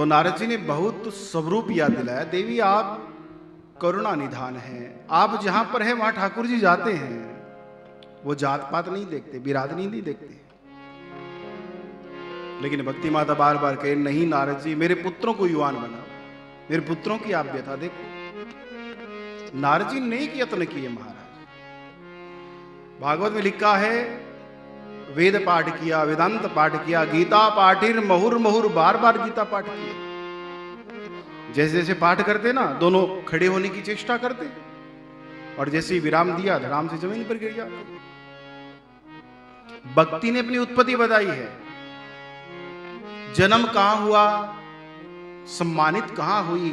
तो नारद जी ने बहुत स्वरूप याद दिलाया, देवी आप करुणा निधान है, आप जहां पर है वहां ठाकुर जी जाते हैं, वो जात पात नहीं देखते, बिरादरी नहीं देखते। लेकिन भक्ति माता बार बार कहे, नहीं नारद जी मेरे पुत्रों को युवान बनाओ, मेरे पुत्रों की आप व्यथा देखो। नारद जी ने एक यत्न किए महाराज। भागवत में लिखा है, वेद पाठ किया, वेदांत पाठ किया, गीता पाठिर महुर महुर, बार बार गीता पाठ किया। जैसे जैसे पाठ करते ना, दोनों खड़े होने की चेष्टा करते, और जैसे ही विराम दिया धड़ाम से जमीन पर गिर जाते। भक्ति ने अपनी उत्पत्ति बताई है, जन्म कहां हुआ, सम्मानित कहां हुई,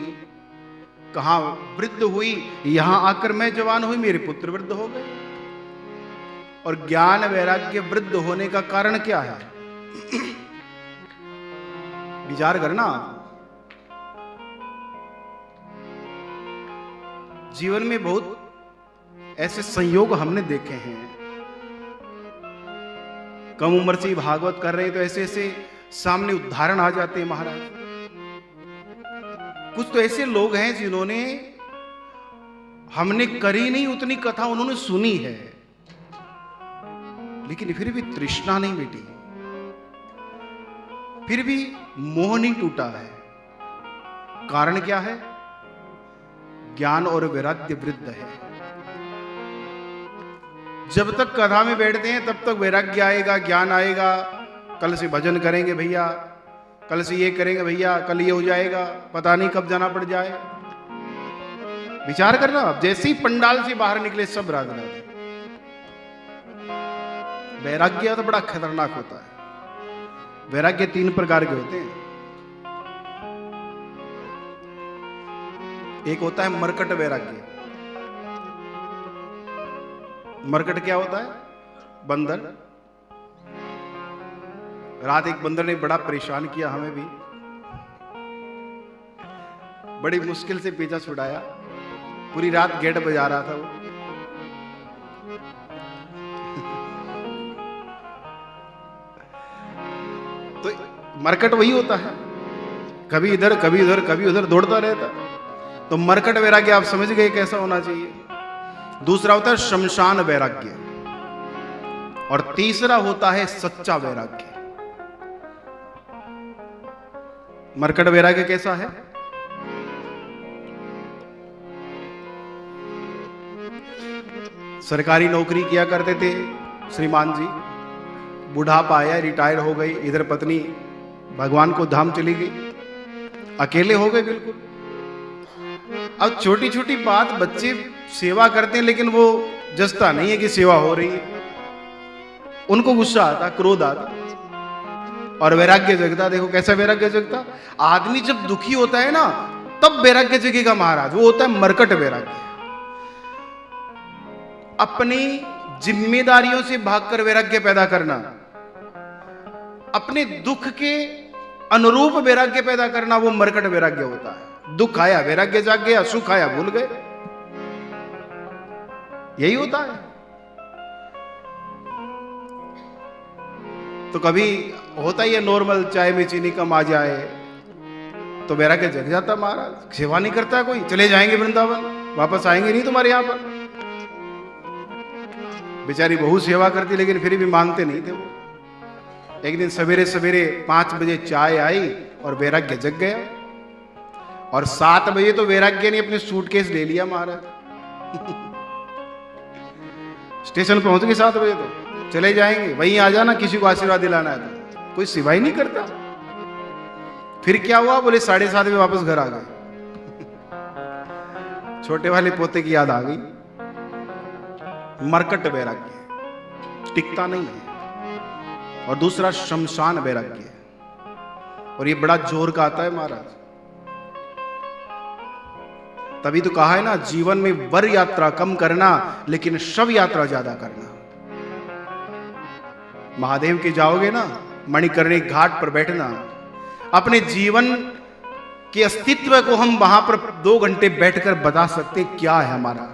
कहां वृद्ध हुई, यहां आकर मैं जवान हुई, मेरे पुत्र वृद्ध हो गए। और ज्ञान वैराग्य वृद्ध होने का कारण क्या है? विचार करना। जीवन में बहुत ऐसे संयोग हमने देखे हैं, कम उम्र से ही भागवत कर रहे हैं तो ऐसे ऐसे सामने उदाहरण आ जाते हैं महाराज। कुछ तो ऐसे लोग हैं जिन्होंने, हमने करी नहीं उतनी कथा उन्होंने सुनी है, लेकिन फिर भी तृष्णा नहीं मिटी, फिर भी मोह नहीं टूटा है। कारण क्या है? ज्ञान और वैराग्य वृद्ध है। जब तक कथा में बैठते हैं तब तक वैराग्य आएगा, ज्ञान आएगा, कल से भजन करेंगे भैया, कल से ये करेंगे भैया, कल ये हो जाएगा, पता नहीं कब जाना पड़ जाए। विचार करना, जैसे ही पंडाल से बाहर निकले सब रात रात। वैराग्य तो बड़ा खतरनाक होता है। वैराग्य 3 प्रकार के होते हैं। एक होता है मरकट वैराग्य। मरकट क्या होता है? बंदर। रात एक बंदर ने बड़ा परेशान किया हमें भी, बड़ी मुश्किल से पीछा छुड़ाया, पूरी रात गेट बजा रहा था वो। तो मरकट वही होता है, कभी इधर कभी उधर कभी उधर दौड़ता रहता। तो मरकट वैराग्य आप समझ गए कैसा होना चाहिए। दूसरा होता है शमशान वैराग्य, और तीसरा होता है सच्चा वैराग्य। मरकट वैराग्य कैसा है? सरकारी नौकरी किया करते थे श्रीमान जी, बुढ़ापा आया, रिटायर हो गई, इधर पत्नी भगवान को धाम चली गई, अकेले हो गए बिल्कुल। अब छोटी छोटी बात बच्चे सेवा करते हैं, लेकिन वो जसता नहीं है कि सेवा हो रही है, उनको गुस्सा आता, क्रोध आता, और वैराग्य जगता। देखो कैसा वैराग्य जगता। आदमी जब दुखी होता है ना, तब वैराग्य जगेगा महाराज, वो होता है मरकट वैराग्य। अपनी जिम्मेदारियों से भागकर वैराग्य पैदा करना, अपने दुख के अनुरूप वैराग्य पैदा करना, वो मरकट वैराग्य होता है। दुख आया वैराग्य जाग गया, सुख आया भूल गए, यही होता है। तो कभी होता ही है नॉर्मल, चाय में चीनी कम आ जाए तो वैराग्य जग जाता महाराज। सेवा नहीं करता कोई, चले जाएंगे वृंदावन, वापस आएंगे नहीं तुम्हारे यहां पर। बेचारी बहू सेवा करती, लेकिन फिर भी मानते नहीं थे वो। एक दिन सवेरे सवेरे 5 बजे चाय आई और वैराग्य जग गया, और 7 बजे तो वैराग्य ने अपने सूटकेस ले लिया महाराज। स्टेशन पहुंच गए 7 बजे, तो चले जाएंगे, वहीं आ जाना, किसी को आशीर्वाद दिलाना है तो। कोई सेवा ही नहीं करता। फिर क्या हुआ? बोले 7:30 बजे वापस घर आ गए। छोटे वाले पोते की याद आ गई। मरकट वैराग्य टिकता नहीं है। और दूसरा शमशान वैराग्य, और ये बड़ा जोर का आता है महाराज। तभी तो कहा है ना, जीवन में वर यात्रा कम करना, लेकिन शव यात्रा ज्यादा करना। महादेव के जाओगे ना, मणिकर्णी घाट पर बैठना, अपने जीवन के अस्तित्व को हम वहां पर 2 घंटे बैठकर बता सकते क्या है हमारा।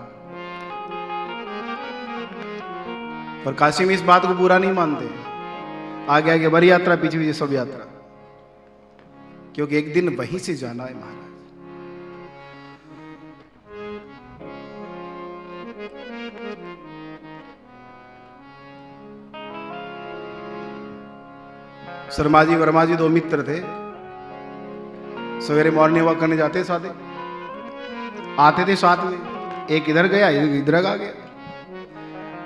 पर काशी में इस बात को पूरा नहीं मानते। आगे आगे वर यात्रा, पीछे पीछे सब यात्रा। क्योंकि एक दिन वहीं से जाना है महाराज। शर्मा जी वर्मा जी 2 मित्र थे, सवेरे मॉर्निंग वॉक करने जाते साथ, आते थे साथ में, एक इधर गया एक इधर आ गया,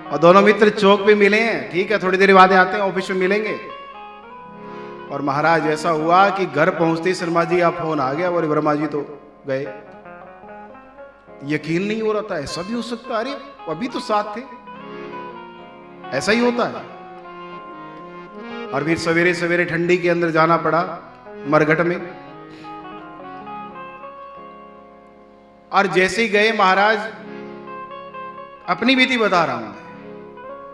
और दोनों मित्र चौक पे मिले हैं, ठीक है थोड़ी देर बाद आते हैं, ऑफिस में मिलेंगे। और महाराज ऐसा हुआ कि घर पहुंचते शर्मा जी का फोन आ गया और वर्मा जी तो गए। यकीन नहीं हो रहा था, ऐसा भी हो सकता है, अरे अभी तो साथ थे, ऐसा ही होता है। और फिर सवेरे सवेरे ठंडी के अंदर जाना पड़ा मरघट में, और जैसे ही गए महाराज, अपनी बीती बता रहा हूं मैं,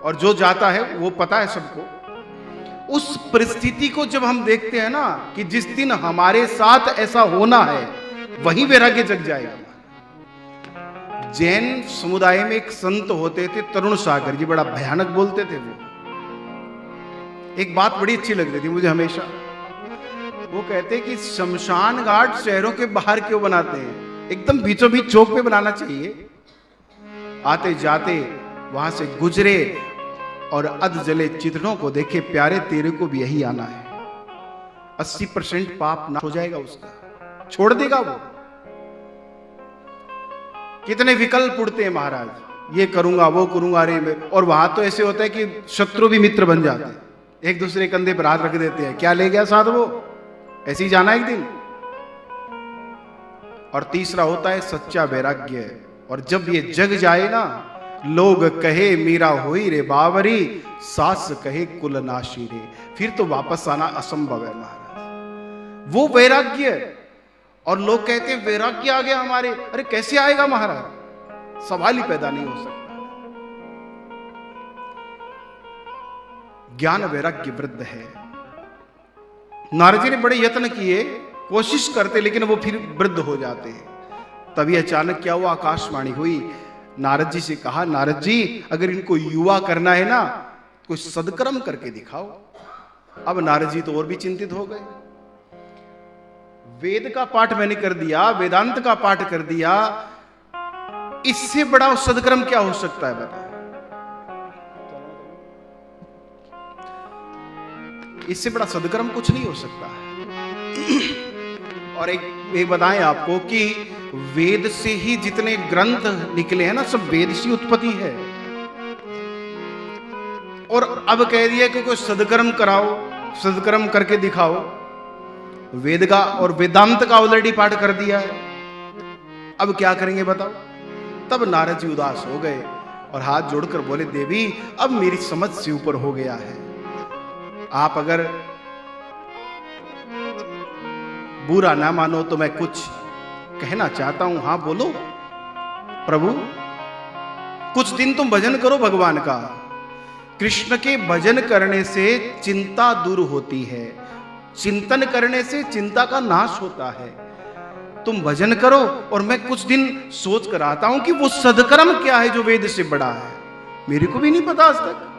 और जो जाता है वो पता है सबको, उस परिस्थिति को जब हम देखते हैं ना कि जिस दिन हमारे साथ ऐसा होना है वही वैराग्य जग जाएगा। जैन समुदाय में एक संत होते थे तरुण सागर जी, बड़ा भयानक बोलते थे वो। एक बात बड़ी अच्छी लगती थी मुझे हमेशा, वो कहते कि शमशान घाट शहरों के बाहर क्यों बनाते हैं, एकदम बीचों बीच चौक पे बनाना चाहिए। आते जाते वहां से गुजरे और अध जले चित्रों को देखे, प्यारे तेरे को भी यही आना है, 80% पाप ना हो जाएगा उसका, छोड़ देगा वो। कितने विकल्प उड़ते हैं महाराज, ये करूंगा वो करूंगा, अरे और वहां तो ऐसे होता है कि शत्रु भी मित्र बन जाते हैं, एक दूसरे कंधे पर हाथ रख देते हैं, क्या ले गया साथ वो, ऐसे ही जाना एक दिन। और तीसरा होता है सच्चा वैराग्य, और जब ये जग जाए ना, लोग कहे मीरा होई रे बावरी, सास कहे कुल नाशी रे, फिर तो वापस आना असंभव है महाराज। वो वैराग्य, और लोग कहते हैं वैराग्य आ गया हमारे, अरे कैसे आएगा महाराज, सवाल ही पैदा नहीं हो सकता। ज्ञान वैराग्य वृद्ध है। नारद जी ने बड़े यत्न किए, कोशिश करते, लेकिन वो फिर वृद्ध हो जाते हैं। तभी अचानक क्या हुआ, आकाशवाणी हुई, नारद जी से कहा, नारद जी अगर इनको युवा करना है ना, कोई सदकर्म करके दिखाओ। अब नारद जी तो और भी चिंतित हो गए, वेद का पाठ मैंने कर दिया, वेदांत का पाठ कर दिया, इससे बड़ा सदकर्म क्या हो सकता है बताओ। इससे बड़ा सदकर्म कुछ नहीं हो सकता है। और एक बताएं आपको कि वेद से ही जितने ग्रंथ निकले हैं ना, सब वेद से उत्पत्ति है। और अब कह दिया कि कोई सदकर्म कराओ, सदकर्म करके दिखाओ। वेद का और वेदांत का ऑलरेडी पाठ कर दिया है, अब क्या करेंगे बताओ। तब नारद जी उदास हो गए और हाथ जोड़कर बोले, देवी अब मेरी समझ से ऊपर हो गया है, आप अगर बुरा ना मानो तो मैं कुछ कहना चाहता हूं। हां बोलो प्रभु। कुछ दिन तुम भजन करो भगवान का। कृष्ण के भजन करने से चिंता दूर होती है, चिंतन करने से चिंता का नाश होता है। तुम भजन करो और मैं कुछ दिन सोच कर आता हूं कि वो सदकर्म क्या है जो वेद से बड़ा है, मेरे को भी नहीं पता आज तक।